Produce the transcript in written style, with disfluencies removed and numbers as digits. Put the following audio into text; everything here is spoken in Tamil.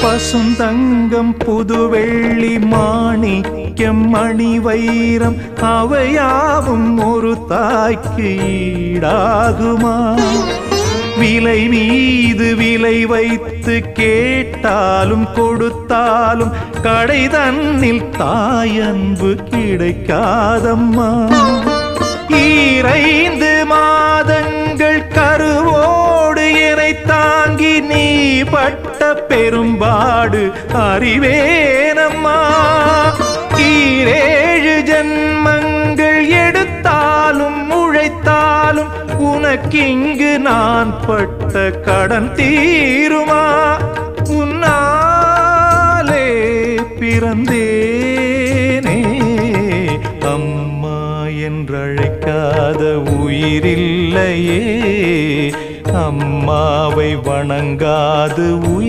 பசுந்தங்கம் புதுவெள்ளி மாணிக்கம் மணி வைரம் அவையாவும் ஒரு தாய்க்கு ஈடாகுமா? விலை மீது விலை வைத்து கேட்டாலும் கொடுத்தாலும் கடை தன்னில் தாயன்பு கிடைக்காதம்மா. 2 மாதங்கள் கருவோடு என்னை தாங்கி நீ பட்ட பெரும்பாடு அறிவேனம்மா. 7 ஜன்மங்கள் எடுத்தாலும் உழைத்தாலும் உனக்கிங்கு நான் பட்ட கடன் தீருமா? உன்னாலே பிறந்தேனே, அம்மா என்றழைக்காத உயிரில்லையே. அம்மாவை வணங்காது உயிர்